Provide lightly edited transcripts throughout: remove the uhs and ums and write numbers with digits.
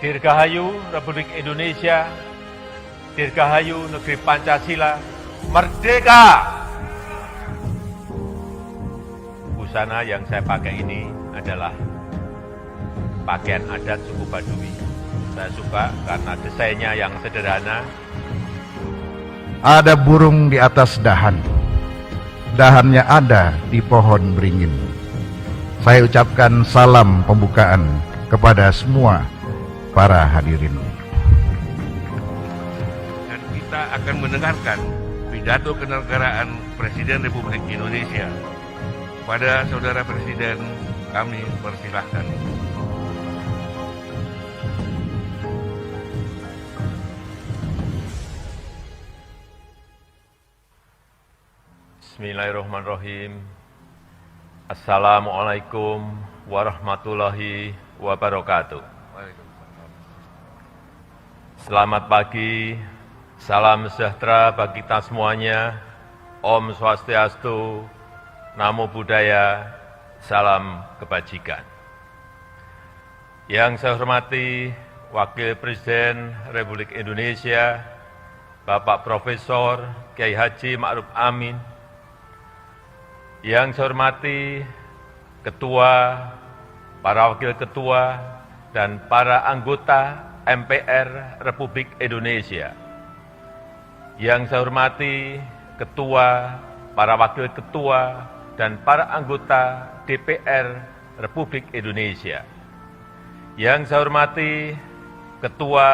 Dirgahayu Republik Indonesia, Dirgahayu Negeri Pancasila, Merdeka! Busana yang saya pakai ini adalah pakaian adat suku Baduy. Saya suka karena desainnya yang sederhana. Ada burung di atas dahan, dahannya ada di pohon beringin. Saya ucapkan salam pembukaan kepada semua para hadirin. Dan kita akan mendengarkan pidato kenegaraan Presiden Republik Indonesia. Pada Saudara Presiden, kami persilahkan. Bismillahirrahmanirrahim. Assalamualaikum warahmatullahi wabarakatuh. Selamat pagi, salam sejahtera bagi kita semuanya. Om Swastiastu, Namo Buddhaya, salam kebajikan. Yang saya hormati Wakil Presiden Republik Indonesia, Bapak Profesor Kiai Haji Ma'ruf Amin. Yang saya hormati Ketua, para Wakil Ketua, dan para anggota MPR Republik Indonesia. Yang saya hormati Ketua, para Wakil Ketua, dan para anggota DPR Republik Indonesia. Yang saya hormati Ketua,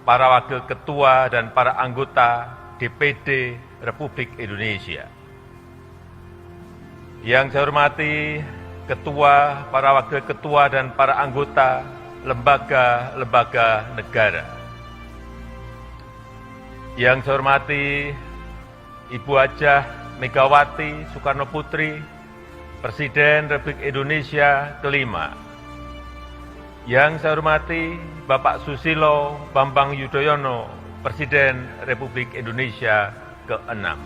para Wakil Ketua, dan para anggota DPD Republik Indonesia. Yang saya hormati Ketua, para Wakil Ketua, dan para anggota lembaga-lembaga negara. Yang saya hormati Ibu Hajah Megawati Soekarno Putri, Presiden Republik Indonesia kelima. Yang saya hormati Bapak Susilo Bambang Yudhoyono, Presiden Republik Indonesia keenam.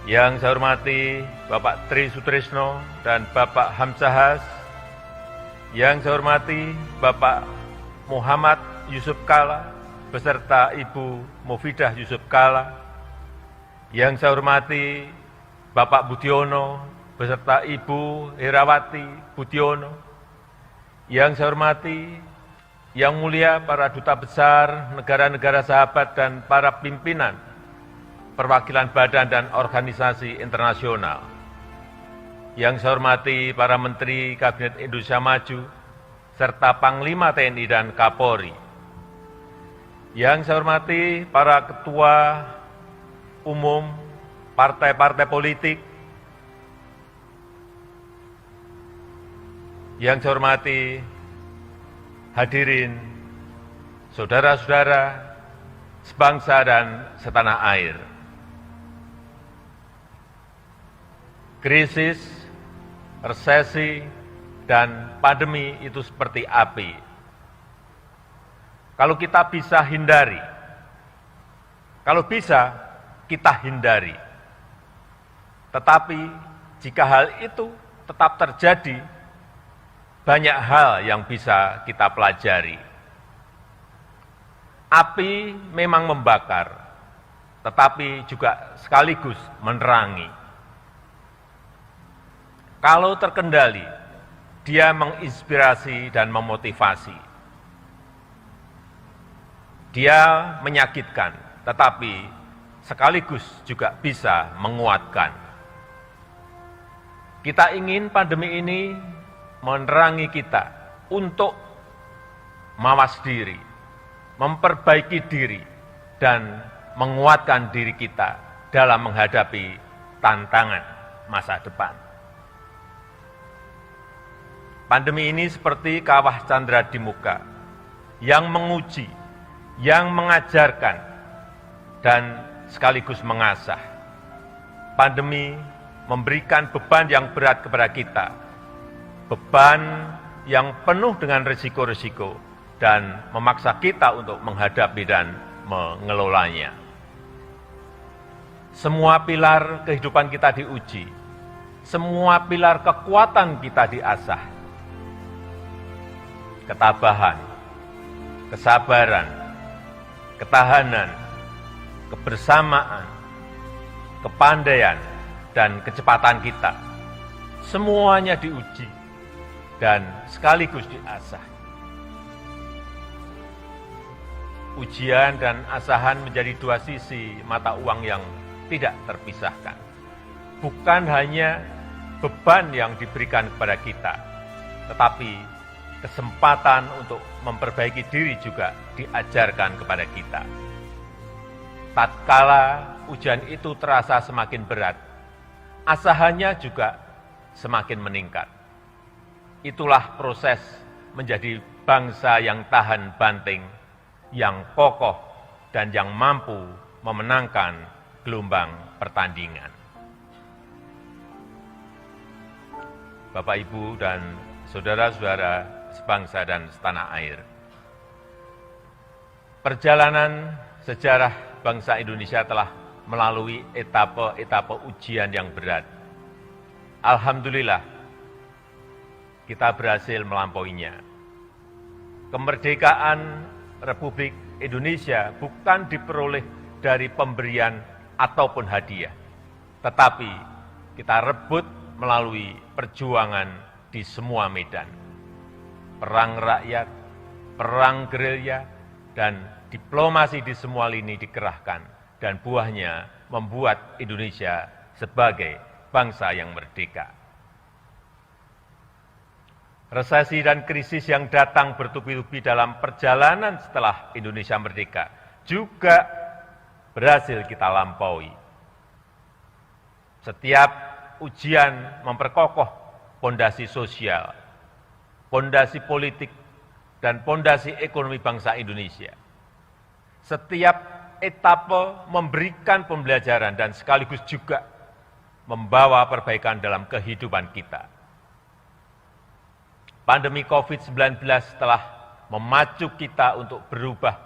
Yang saya hormati Bapak Tri Sutrisno dan Bapak Hamzahas. Yang saya hormati Bapak Muhammad Yusuf Kalla beserta Ibu Mufidah Yusuf Kalla. Yang saya hormati Bapak Budiono beserta Ibu Herawati Budiono. Yang saya hormati Yang Mulia para Duta Besar negara-negara sahabat dan para pimpinan perwakilan badan dan organisasi internasional. Yang saya hormati para Menteri Kabinet Indonesia Maju serta Panglima TNI dan Kapolri. Yang saya hormati para Ketua Umum partai-partai politik. Yang saya hormati hadirin, saudara-saudara sebangsa dan setanah air. Krisis, resesi, dan pandemi itu seperti api. Kalau kita bisa hindari, kalau bisa kita hindari. Tetapi jika hal itu tetap terjadi, banyak hal yang bisa kita pelajari. Api memang membakar, tetapi juga sekaligus menerangi. Kalau terkendali, dia menginspirasi dan memotivasi. Dia menyakitkan, tetapi sekaligus juga bisa menguatkan. Kita ingin pandemi ini menerangi kita untuk mawas diri, memperbaiki diri, dan menguatkan diri kita dalam menghadapi tantangan masa depan. Pandemi ini seperti kawah candra di muka, yang menguji, yang mengajarkan, dan sekaligus mengasah. Pandemi memberikan beban yang berat kepada kita, beban yang penuh dengan risiko-risiko, dan memaksa kita untuk menghadapi dan mengelolanya. Semua pilar kehidupan kita diuji, semua pilar kekuatan kita diasah. ketabahan, kesabaran, ketahanan, kebersamaan, kepandaian, dan kecepatan kita. Semuanya diuji dan sekaligus diasah. Ujian dan asahan menjadi dua sisi mata uang yang tidak terpisahkan. Bukan hanya beban yang diberikan kepada kita, tetapi kesempatan untuk memperbaiki diri juga diajarkan kepada kita. Tatkala ujian itu terasa semakin berat, asahannya juga semakin meningkat. Itulah proses menjadi bangsa yang tahan banting, yang kokoh, dan yang mampu memenangkan gelombang pertandingan. Bapak, Ibu, dan saudara-saudara sebangsa dan setanah air, perjalanan sejarah bangsa Indonesia telah melalui etapa-etapa ujian yang berat. Alhamdulillah, kita berhasil melampauinya. Kemerdekaan Republik Indonesia bukan diperoleh dari pemberian ataupun hadiah, tetapi kita rebut melalui perjuangan di semua medan. Perang rakyat, perang gerilya, dan diplomasi di semua lini dikerahkan, dan buahnya membuat Indonesia sebagai bangsa yang merdeka. Resesi dan krisis yang datang bertubi-tubi dalam perjalanan setelah Indonesia merdeka juga berhasil kita lampaui. Setiap ujian memperkokoh pondasi sosial, pondasi politik, dan pondasi ekonomi bangsa Indonesia. Setiap etapa memberikan pembelajaran dan sekaligus juga membawa perbaikan dalam kehidupan kita. Pandemi COVID-19 telah memacu kita untuk berubah,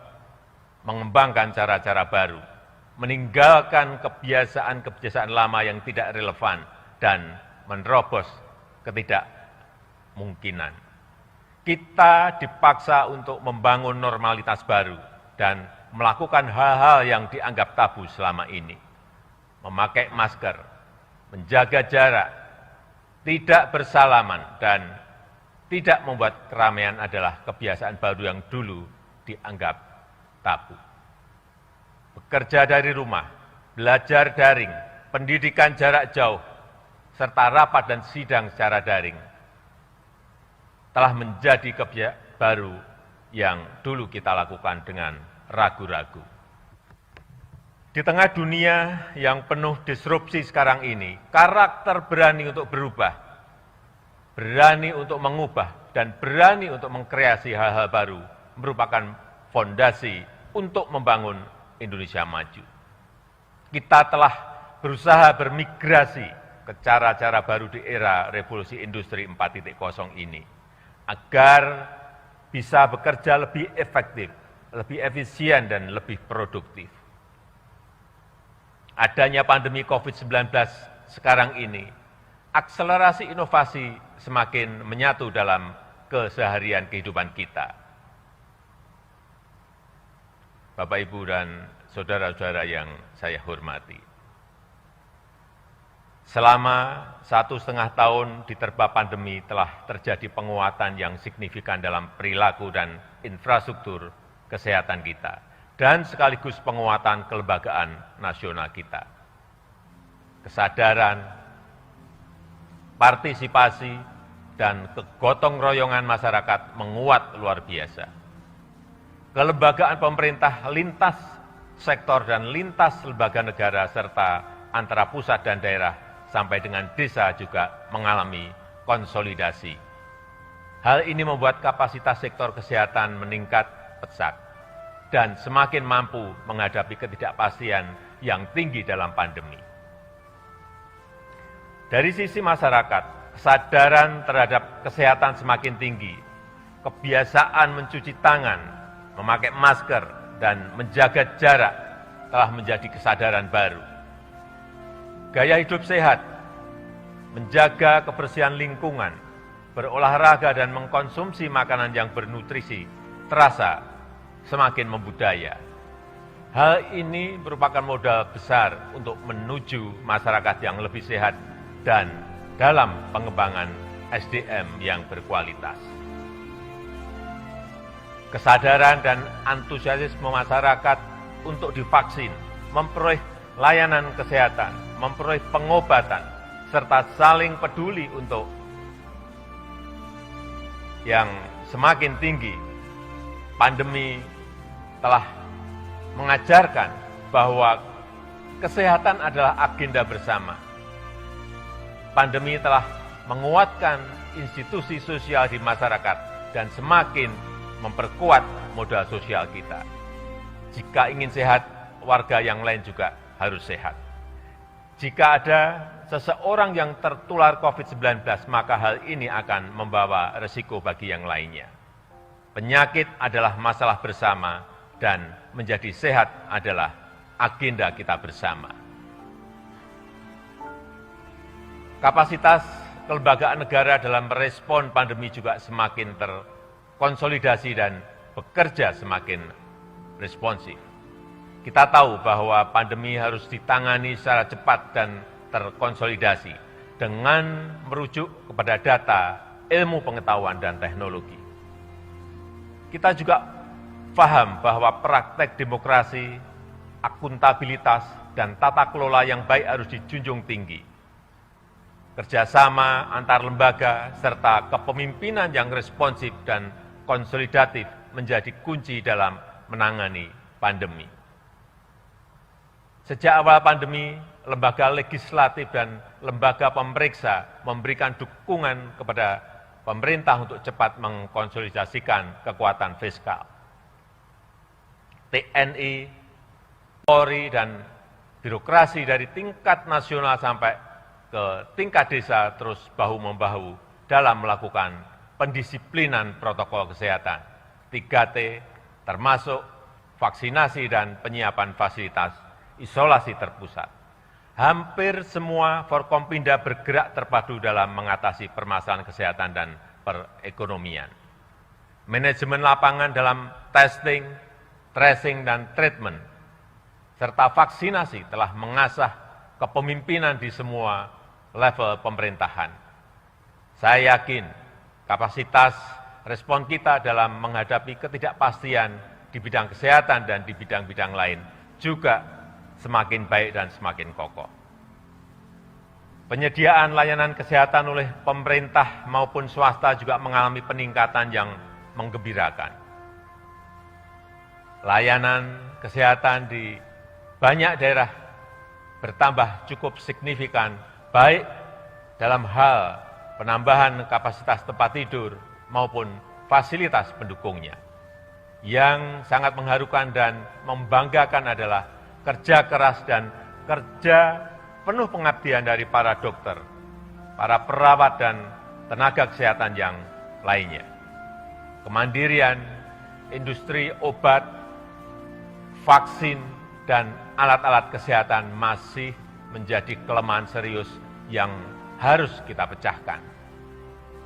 mengembangkan cara-cara baru, meninggalkan kebiasaan-kebiasaan lama yang tidak relevan, dan menerobos ketidakmungkinan. Kita dipaksa untuk membangun normalitas baru dan melakukan hal-hal yang dianggap tabu selama ini. Memakai masker, menjaga jarak, tidak bersalaman, dan tidak membuat keramaian adalah kebiasaan baru yang dulu dianggap tabu. Bekerja dari rumah, belajar daring, pendidikan jarak jauh, serta rapat dan sidang secara daring telah menjadi kebiasaan baru yang dulu kita lakukan dengan ragu-ragu. Di tengah dunia yang penuh disrupsi sekarang ini, karakter berani untuk berubah, berani untuk mengubah, dan berani untuk mengkreasi hal-hal baru merupakan fondasi untuk membangun Indonesia maju. Kita telah berusaha bermigrasi ke cara-cara baru di era revolusi industri 4.0 ini, agar bisa bekerja lebih efektif, lebih efisien, dan lebih produktif. Adanya pandemi COVID-19 sekarang ini, akselerasi inovasi semakin menyatu dalam keseharian kehidupan kita. Bapak, Ibu, dan saudara-saudara yang saya hormati, selama 1,5 tahun diterpa pandemi telah terjadi penguatan yang signifikan dalam perilaku dan infrastruktur kesehatan kita, dan sekaligus penguatan kelembagaan nasional kita. Kesadaran, partisipasi, dan kegotong royongan masyarakat menguat luar biasa. Kelembagaan pemerintah lintas sektor dan lintas lembaga negara serta antara pusat dan daerah sampai dengan desa juga mengalami konsolidasi. Hal ini membuat kapasitas sektor kesehatan meningkat pesat dan semakin mampu menghadapi ketidakpastian yang tinggi dalam pandemi. Dari sisi masyarakat, kesadaran terhadap kesehatan semakin tinggi. Kebiasaan mencuci tangan, memakai masker, dan menjaga jarak telah menjadi kesadaran baru. Gaya hidup sehat, menjaga kebersihan lingkungan, berolahraga dan mengkonsumsi makanan yang bernutrisi terasa semakin membudaya. Hal ini merupakan modal besar untuk menuju masyarakat yang lebih sehat dan dalam pengembangan SDM yang berkualitas. Kesadaran dan antusiasme masyarakat untuk divaksin, memperoleh layanan kesehatan, memperoleh pengobatan, serta saling peduli untuk yang semakin tinggi. Pandemi telah mengajarkan bahwa kesehatan adalah agenda bersama. Pandemi telah menguatkan institusi sosial di masyarakat dan semakin memperkuat modal sosial kita. Jika ingin sehat, warga yang lain juga harus sehat. Jika ada seseorang yang tertular COVID-19, maka hal ini akan membawa resiko bagi yang lainnya. Penyakit adalah masalah bersama dan menjadi sehat adalah agenda kita bersama. Kapasitas kelembagaan negara dalam merespon pandemi juga semakin terkonsolidasi dan bekerja semakin responsif. Kita tahu bahwa pandemi harus ditangani secara cepat dan terkonsolidasi dengan merujuk kepada data, ilmu pengetahuan, dan teknologi. Kita juga paham bahwa praktek demokrasi, akuntabilitas, dan tata kelola yang baik harus dijunjung tinggi. Kerjasama antar lembaga serta kepemimpinan yang responsif dan konsolidatif menjadi kunci dalam menangani pandemi. Sejak awal pandemi, lembaga legislatif dan lembaga pemeriksa memberikan dukungan kepada pemerintah untuk cepat mengkonsolidasikan kekuatan fiskal. TNI, Polri, dan birokrasi dari tingkat nasional sampai ke tingkat desa terus bahu-membahu dalam melakukan pendisiplinan protokol kesehatan, 3T, termasuk vaksinasi dan penyiapan fasilitas isolasi terpusat. Hampir semua Forkompinda bergerak terpadu dalam mengatasi permasalahan kesehatan dan perekonomian. Manajemen lapangan dalam testing, tracing, dan treatment, serta vaksinasi telah mengasah kepemimpinan di semua level pemerintahan. Saya yakin kapasitas respon kita dalam menghadapi ketidakpastian di bidang kesehatan dan di bidang-bidang lain juga semakin baik dan semakin kokoh. Penyediaan layanan kesehatan oleh pemerintah maupun swasta juga mengalami peningkatan yang menggembirakan. Layanan kesehatan di banyak daerah bertambah cukup signifikan, baik dalam hal penambahan kapasitas tempat tidur maupun fasilitas pendukungnya. Yang sangat mengharukan dan membanggakan adalah kerja keras dan kerja penuh pengabdian dari para dokter, para perawat, dan tenaga kesehatan yang lainnya. Kemandirian industri obat, vaksin, dan alat-alat kesehatan masih menjadi kelemahan serius yang harus kita pecahkan.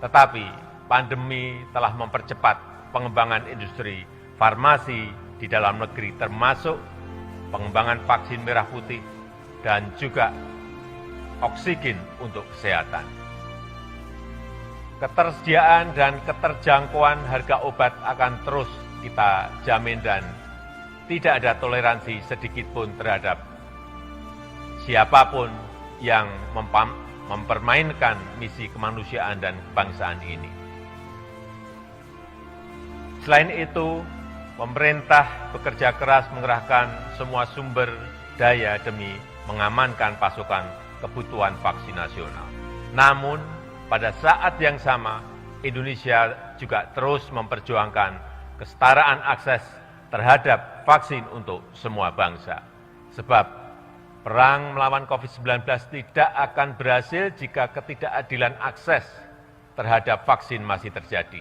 Tetapi pandemi telah mempercepat pengembangan industri farmasi di dalam negeri, termasuk pengembangan vaksin merah putih dan juga oksigen untuk kesehatan. Ketersediaan dan keterjangkauan harga obat akan terus kita jamin dan tidak ada toleransi sedikit pun terhadap siapapun yang mempermainkan misi kemanusiaan dan kebangsaan ini. Selain itu, pemerintah bekerja keras mengerahkan semua sumber daya demi mengamankan pasokan kebutuhan vaksin nasional. Namun, pada saat yang sama, Indonesia juga terus memperjuangkan kesetaraan akses terhadap vaksin untuk semua bangsa. Sebab perang melawan COVID-19 tidak akan berhasil jika ketidakadilan akses terhadap vaksin masih terjadi.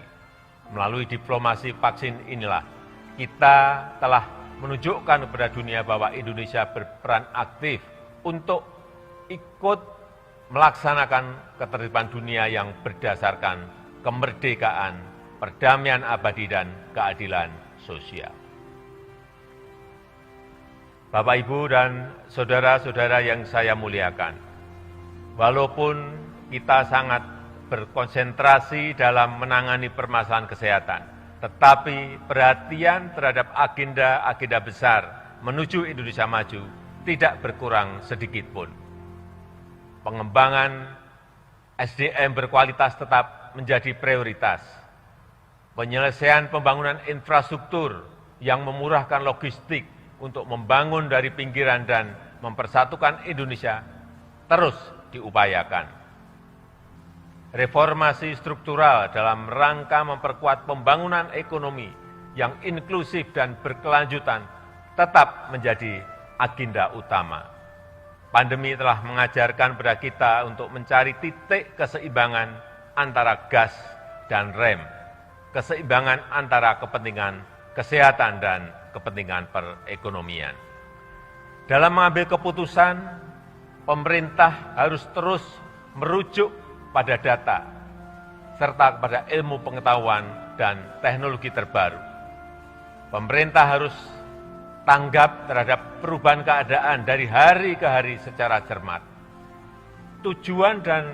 Melalui diplomasi vaksin inilah kita telah menunjukkan kepada dunia bahwa Indonesia berperan aktif untuk ikut melaksanakan ketertiban dunia yang berdasarkan kemerdekaan, perdamaian abadi, dan keadilan sosial. Bapak, Ibu, dan saudara-saudara yang saya muliakan, walaupun kita sangat berkonsentrasi dalam menangani permasalahan kesehatan, tetapi perhatian terhadap agenda-agenda besar menuju Indonesia maju tidak berkurang sedikit pun. Pengembangan SDM berkualitas tetap menjadi prioritas. Penyelesaian pembangunan infrastruktur yang memurahkan logistik untuk membangun dari pinggiran dan mempersatukan Indonesia terus diupayakan. Reformasi struktural dalam rangka memperkuat pembangunan ekonomi yang inklusif dan berkelanjutan tetap menjadi agenda utama. Pandemi telah mengajarkan kepada kita untuk mencari titik keseimbangan antara gas dan rem, keseimbangan antara kepentingan kesehatan dan kepentingan perekonomian. Dalam mengambil keputusan, pemerintah harus terus merujuk pada data, serta kepada ilmu pengetahuan dan teknologi terbaru. Pemerintah harus tanggap terhadap perubahan keadaan dari hari ke hari secara cermat. Tujuan dan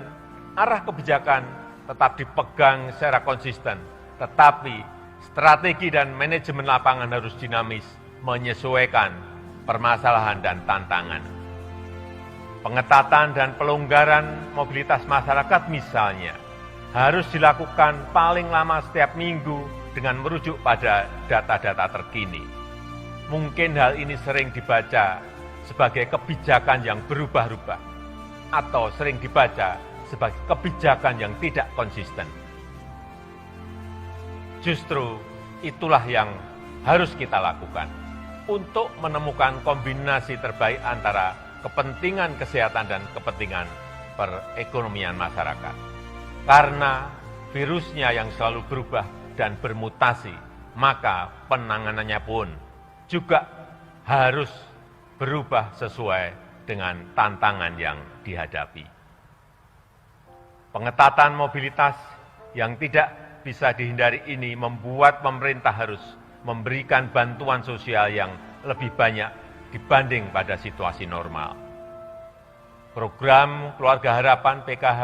arah kebijakan tetap dipegang secara konsisten, tetapi strategi dan manajemen lapangan harus dinamis, menyesuaikan permasalahan dan tantangan. Pengetatan dan pelonggaran mobilitas masyarakat misalnya harus dilakukan paling lama setiap minggu dengan merujuk pada data-data terkini. Mungkin hal ini sering dibaca sebagai kebijakan yang berubah-ubah atau sering dibaca sebagai kebijakan yang tidak konsisten. Justru itulah yang harus kita lakukan untuk menemukan kombinasi terbaik antara kepentingan kesehatan dan kepentingan perekonomian masyarakat. Karena virusnya yang selalu berubah dan bermutasi, maka penanganannya pun juga harus berubah sesuai dengan tantangan yang dihadapi. Pengetatan mobilitas yang tidak bisa dihindari ini membuat pemerintah harus memberikan bantuan sosial yang lebih banyak dibanding pada situasi normal. Program Keluarga Harapan PKH,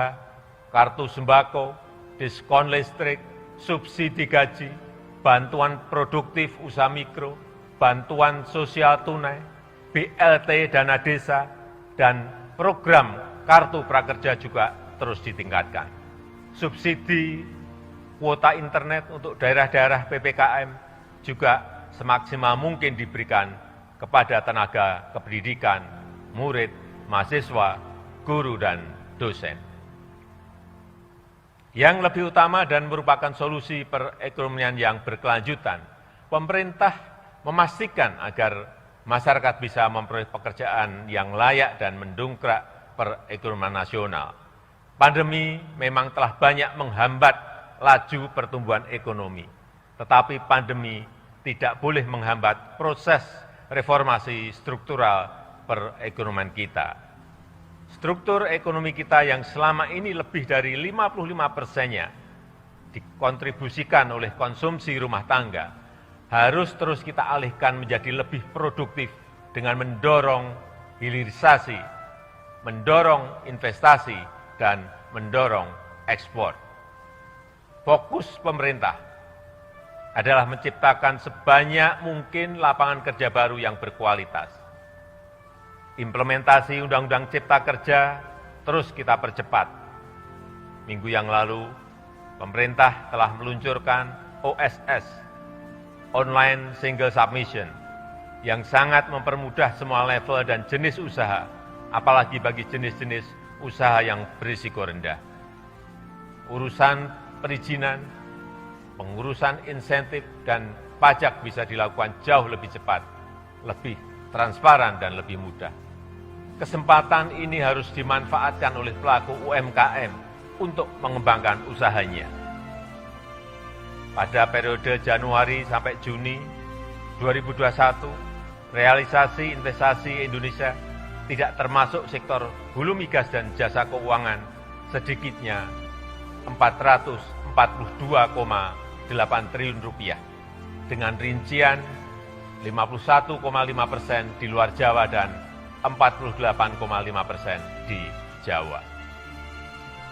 kartu sembako, diskon listrik, subsidi gaji, bantuan produktif usaha mikro, bantuan sosial tunai, BLT dana desa, dan program kartu prakerja juga terus ditingkatkan. Subsidi kuota internet untuk daerah-daerah PPKM juga semaksimal mungkin diberikan kepada tenaga kependidikan, murid, mahasiswa, guru, dan dosen. Yang lebih utama dan merupakan solusi perekonomian yang berkelanjutan, pemerintah memastikan agar masyarakat bisa memperoleh pekerjaan yang layak dan mendongkrak perekonomian nasional. Pandemi memang telah banyak menghambat laju pertumbuhan ekonomi, tetapi pandemi tidak boleh menghambat proses reformasi struktural perekonomian kita. Struktur ekonomi kita yang selama ini lebih dari 55%-nya dikontribusikan oleh konsumsi rumah tangga, harus terus kita alihkan menjadi lebih produktif dengan mendorong hilirisasi, mendorong investasi, dan mendorong ekspor. Fokus pemerintah adalah menciptakan sebanyak mungkin lapangan kerja baru yang berkualitas. Implementasi Undang-Undang Cipta Kerja terus kita percepat. Minggu yang lalu, pemerintah telah meluncurkan OSS, Online Single Submission, yang sangat mempermudah semua level dan jenis usaha, apalagi bagi jenis-jenis usaha yang berisiko rendah. Urusan perizinan, pengurusan insentif, dan pajak bisa dilakukan jauh lebih cepat, lebih transparan, dan lebih mudah. Kesempatan ini harus dimanfaatkan oleh pelaku UMKM untuk mengembangkan usahanya. Pada periode Januari sampai Juni 2021, realisasi investasi Indonesia tidak termasuk sektor hulu migas dan jasa keuangan sedikitnya 442,8 triliun rupiah, dengan rincian 51,5% di luar Jawa dan 48,5% di Jawa.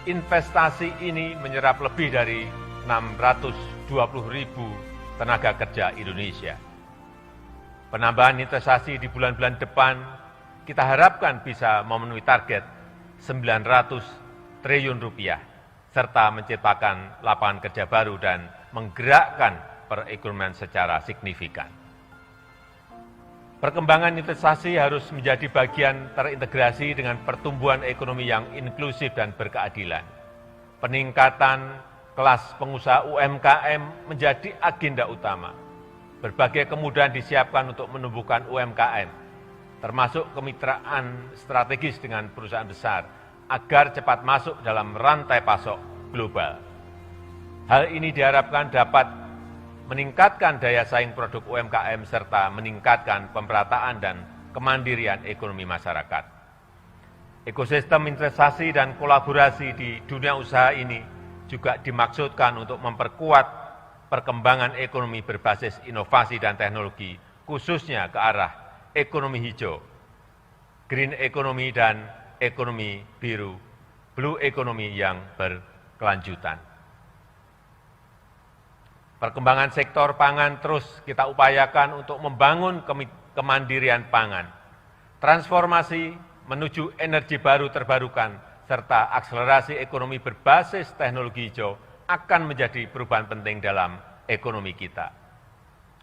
Investasi ini menyerap lebih dari 620.000 tenaga kerja Indonesia. Penambahan investasi di bulan-bulan depan kita harapkan bisa memenuhi target 900 triliun rupiah, serta menciptakan lapangan kerja baru dan menggerakkan perekonomian secara signifikan. Perkembangan investasi harus menjadi bagian terintegrasi dengan pertumbuhan ekonomi yang inklusif dan berkeadilan. Peningkatan kelas pengusaha UMKM menjadi agenda utama. Berbagai kemudahan disiapkan untuk menumbuhkan UMKM, termasuk kemitraan strategis dengan perusahaan besar, agar cepat masuk dalam rantai pasok global. Hal ini diharapkan dapat meningkatkan daya saing produk UMKM serta meningkatkan pemerataan dan kemandirian ekonomi masyarakat. Ekosistem investasi dan kolaborasi di dunia usaha ini juga dimaksudkan untuk memperkuat perkembangan ekonomi berbasis inovasi dan teknologi, khususnya ke arah ekonomi hijau, green economy dan ekonomi biru, blue economy yang berkelanjutan. Perkembangan sektor pangan terus kita upayakan untuk membangun kemandirian pangan, transformasi menuju energi baru terbarukan, serta akselerasi ekonomi berbasis teknologi hijau akan menjadi perubahan penting dalam ekonomi kita.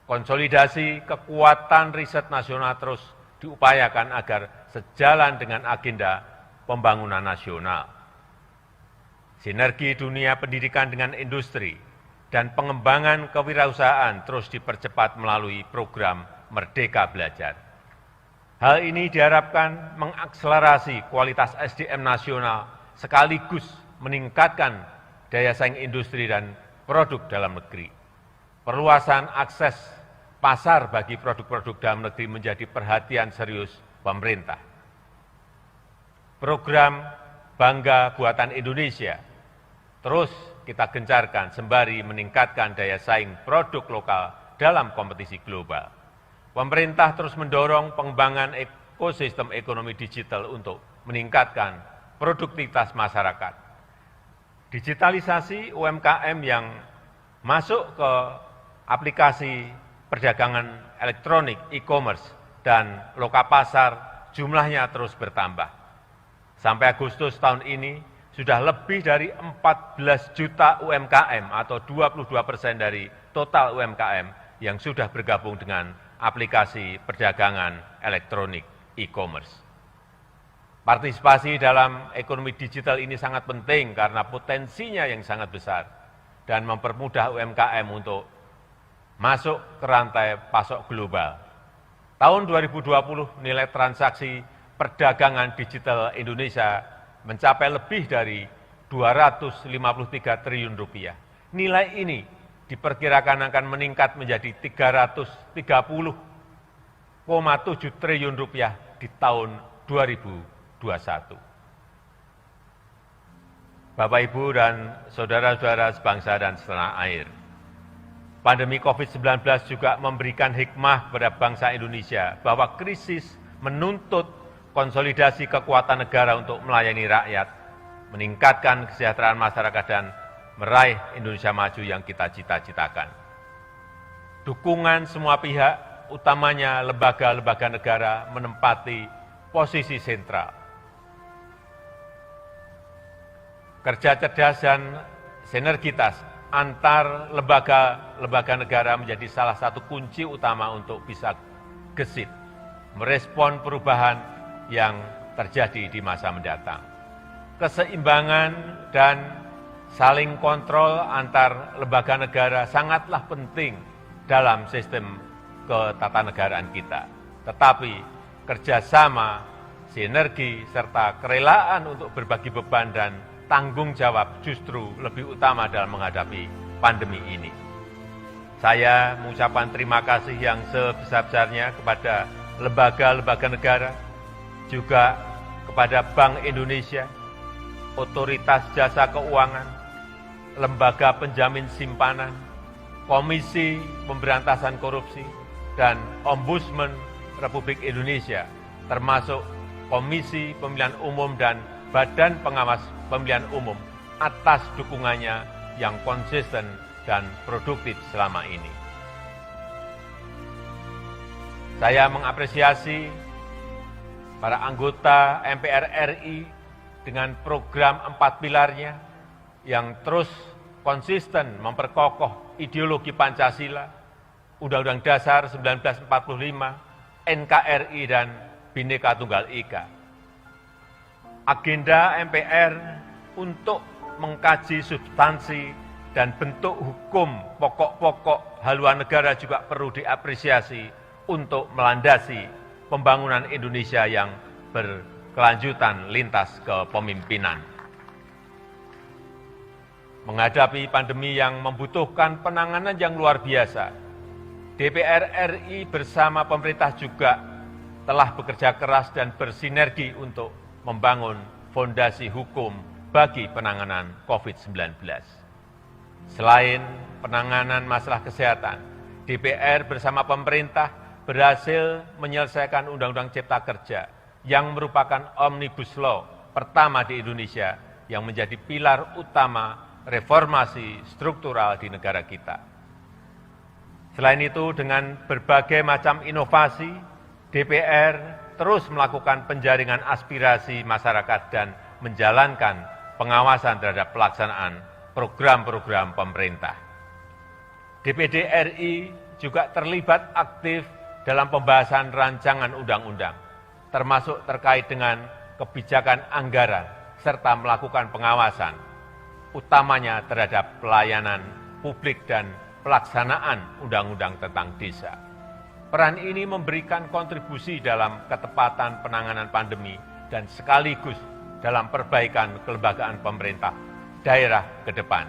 Konsolidasi kekuatan riset nasional terus diupayakan agar sejalan dengan agenda pembangunan nasional. Sinergi dunia pendidikan dengan industri dan pengembangan kewirausahaan terus dipercepat melalui program Merdeka Belajar. Hal ini diharapkan mengakselerasi kualitas SDM nasional sekaligus meningkatkan daya saing industri dan produk dalam negeri. Perluasan akses pasar bagi produk-produk dalam negeri menjadi perhatian serius pemerintah. Program Bangga Buatan Indonesia terus kita gencarkan sembari meningkatkan daya saing produk lokal dalam kompetisi global. Pemerintah terus mendorong pengembangan ekosistem ekonomi digital untuk meningkatkan produktivitas masyarakat. Digitalisasi UMKM yang masuk ke aplikasi perdagangan elektronik, e-commerce, dan lokapasar jumlahnya terus bertambah. Sampai Agustus tahun ini, sudah lebih dari 14 juta UMKM atau 22% dari total UMKM yang sudah bergabung dengan aplikasi perdagangan elektronik e-commerce. Partisipasi dalam ekonomi digital ini sangat penting karena potensinya yang sangat besar dan mempermudah UMKM untuk masuk ke rantai pasok global. Tahun 2020 nilai transaksi perdagangan digital Indonesia mencapai lebih dari 253 triliun rupiah. Nilai ini diperkirakan akan meningkat menjadi 330,7 triliun rupiah di tahun 2021. Bapak, Ibu, dan saudara-saudara sebangsa dan setanah air, pandemi COVID-19 juga memberikan hikmah kepada bangsa Indonesia bahwa krisis menuntut konsolidasi kekuatan negara untuk melayani rakyat, meningkatkan kesejahteraan masyarakat, dan meraih Indonesia maju yang kita cita-citakan. Dukungan semua pihak, utamanya lembaga-lembaga negara, menempati posisi sentral. Kerja cerdas dan sinergitas antar lembaga negara menjadi salah satu kunci utama untuk bisa gesit merespon perubahan yang terjadi di masa mendatang. Keseimbangan dan saling kontrol antar lembaga negara sangatlah penting dalam sistem ketatanegaraan kita. Tetapi kerjasama, sinergi, serta kerelaan untuk berbagi beban dan tanggung jawab justru lebih utama dalam menghadapi pandemi ini. Saya mengucapkan terima kasih yang sebesar-besarnya kepada lembaga-lembaga negara, juga kepada Bank Indonesia, Otoritas Jasa Keuangan, lembaga penjamin simpanan, Komisi Pemberantasan Korupsi, dan Ombudsman Republik Indonesia, termasuk Komisi Pemilihan Umum dan Badan Pengawas Pemilihan Umum atas dukungannya yang konsisten dan produktif selama ini. Saya mengapresiasi para anggota MPR RI dengan program 4 pilarnya yang terus konsisten memperkokoh ideologi Pancasila, Undang-Undang Dasar 1945, NKRI, dan Bhinneka Tunggal Ika. Agenda MPR untuk mengkaji substansi dan bentuk hukum pokok-pokok haluan negara juga perlu diapresiasi untuk melandasi pembangunan Indonesia yang berkelanjutan lintas kepemimpinan. Menghadapi pandemi yang membutuhkan penanganan yang luar biasa, DPR RI bersama pemerintah juga telah bekerja keras dan bersinergi untuk membangun fondasi hukum bagi penanganan COVID-19. Selain penanganan masalah kesehatan, DPR bersama pemerintah berhasil menyelesaikan Undang-Undang Cipta Kerja yang merupakan Omnibus Law pertama di Indonesia yang menjadi pilar utama reformasi struktural di negara kita. Selain itu, dengan berbagai macam inovasi, DPR terus melakukan penjaringan aspirasi masyarakat dan menjalankan pengawasan terhadap pelaksanaan program-program pemerintah. DPD RI juga terlibat aktif dalam pembahasan rancangan undang-undang, termasuk terkait dengan kebijakan anggaran, serta melakukan pengawasan, utamanya terhadap pelayanan publik dan pelaksanaan undang-undang tentang desa. Peran ini memberikan kontribusi dalam ketepatan penanganan pandemi dan sekaligus dalam perbaikan kelembagaan pemerintah daerah ke depan.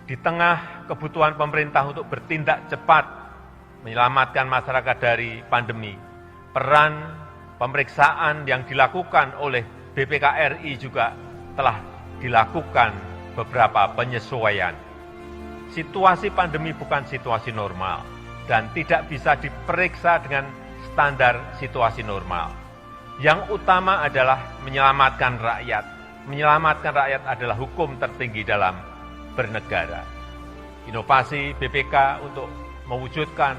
Di tengah kebutuhan pemerintah untuk bertindak cepat menyelamatkan masyarakat dari pandemi, peran pemeriksaan yang dilakukan oleh BPK RI juga telah dilakukan beberapa penyesuaian. Situasi pandemi bukan situasi normal dan tidak bisa diperiksa dengan standar situasi normal. Yang utama adalah menyelamatkan rakyat. Menyelamatkan rakyat adalah hukum tertinggi dalam bernegara. Inovasi BPK untuk mewujudkan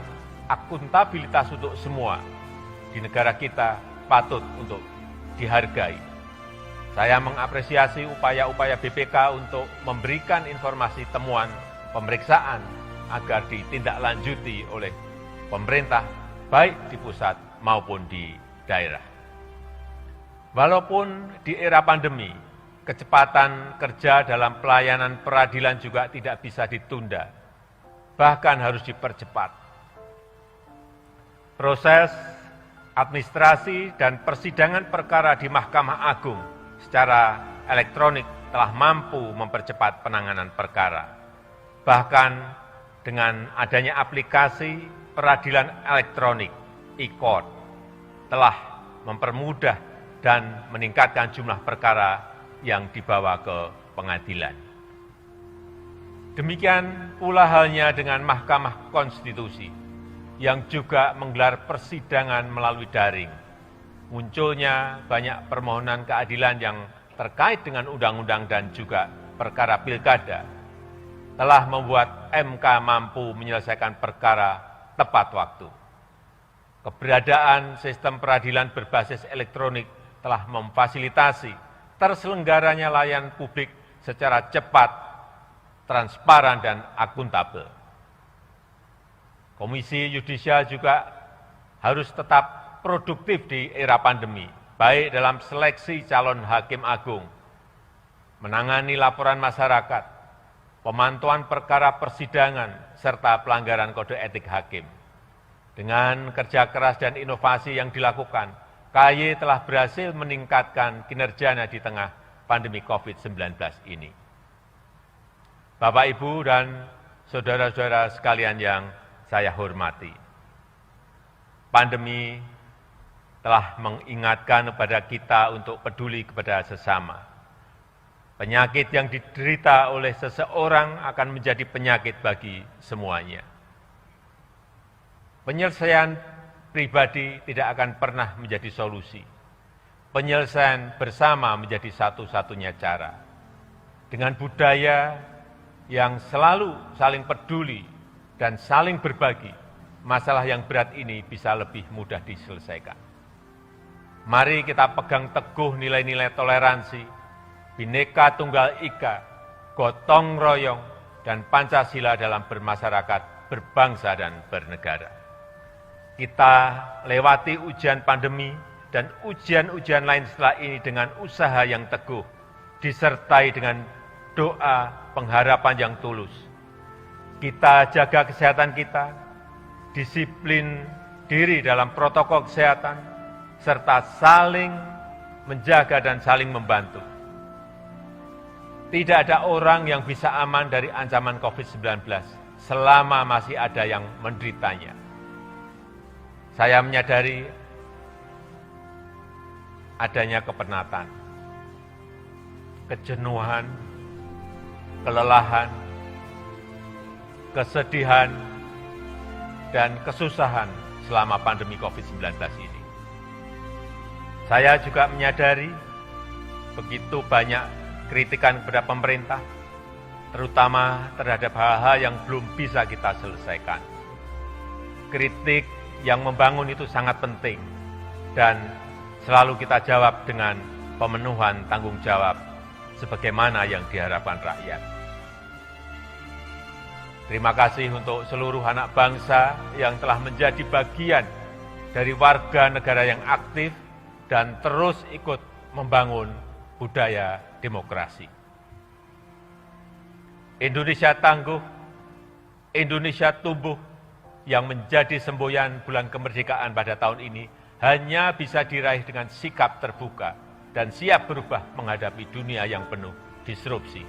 akuntabilitas untuk semua di negara kita patut untuk dihargai. Saya mengapresiasi upaya-upaya BPK untuk memberikan informasi temuan pemeriksaan agar ditindaklanjuti oleh pemerintah, baik di pusat maupun di daerah. Walaupun di era pandemi, kecepatan kerja dalam pelayanan peradilan juga tidak bisa ditunda, bahkan harus dipercepat. Proses administrasi dan persidangan perkara di Mahkamah Agung secara elektronik telah mampu mempercepat penanganan perkara. Bahkan dengan adanya aplikasi peradilan elektronik e-court telah mempermudah dan meningkatkan jumlah perkara yang dibawa ke pengadilan. Demikian pula halnya dengan Mahkamah Konstitusi yang juga menggelar persidangan melalui daring. Munculnya banyak permohonan keadilan yang terkait dengan undang-undang dan juga perkara pilkada telah membuat MK mampu menyelesaikan perkara tepat waktu. Keberadaan sistem peradilan berbasis elektronik telah memfasilitasi terselenggaranya layanan publik secara cepat, transparan, dan akuntabel. Komisi Yudisial juga harus tetap produktif di era pandemi, baik dalam seleksi calon hakim agung, menangani laporan masyarakat, pemantauan perkara persidangan, serta pelanggaran kode etik hakim. Dengan kerja keras dan inovasi yang dilakukan, KAY telah berhasil meningkatkan kinerjanya di tengah pandemi COVID-19 ini. Bapak, Ibu, dan saudara-saudara sekalian yang saya hormati, pandemi telah mengingatkan kepada kita untuk peduli kepada sesama. Penyakit yang diderita oleh seseorang akan menjadi penyakit bagi semuanya. Penyelesaian pribadi tidak akan pernah menjadi solusi. Penyelesaian bersama menjadi satu-satunya cara. Dengan budaya yang selalu saling peduli dan saling berbagi, masalah yang berat ini bisa lebih mudah diselesaikan. Mari kita pegang teguh nilai-nilai toleransi, Bhinneka Tunggal Ika, gotong royong, dan Pancasila dalam bermasyarakat, berbangsa, dan bernegara. Kita lewati ujian pandemi dan ujian-ujian lain setelah ini dengan usaha yang teguh, disertai dengan doa pengharapan yang tulus. Kita jaga kesehatan kita, disiplin diri dalam protokol kesehatan, serta saling menjaga dan saling membantu. Tidak ada orang yang bisa aman dari ancaman COVID-19 selama masih ada yang menderitanya. Saya menyadari adanya kepenatan, kejenuhan, kelelahan, kesedihan, dan kesusahan selama pandemi COVID-19 ini. Saya juga menyadari begitu banyak kritikan kepada pemerintah, terutama terhadap hal-hal yang belum bisa kita selesaikan. Kritik yang membangun itu sangat penting, dan selalu kita jawab dengan pemenuhan tanggung jawab sebagaimana yang diharapkan rakyat. Terima kasih untuk seluruh anak bangsa yang telah menjadi bagian dari warga negara yang aktif dan terus ikut membangun budaya demokrasi. Indonesia tangguh, Indonesia tumbuh, yang menjadi semboyan bulan kemerdekaan pada tahun ini hanya bisa diraih dengan sikap terbuka dan siap berubah menghadapi dunia yang penuh disrupsi.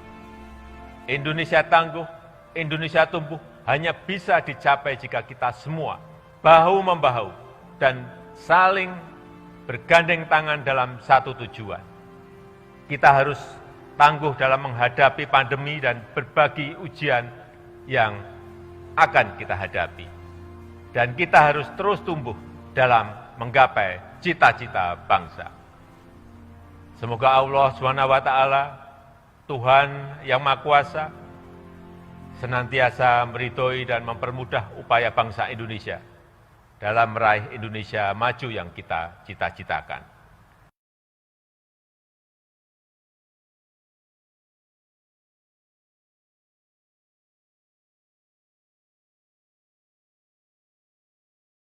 Indonesia tangguh, Indonesia tumbuh hanya bisa dicapai jika kita semua bahu-membahu dan saling bergandeng tangan dalam satu tujuan. Kita harus tangguh dalam menghadapi pandemi dan berbagi ujian yang akan kita hadapi. Dan kita harus terus tumbuh dalam menggapai cita-cita bangsa. Semoga Allah SWT, Tuhan yang Maha Kuasa, senantiasa meridhoi dan mempermudah upaya bangsa Indonesia dalam meraih Indonesia maju yang kita cita-citakan.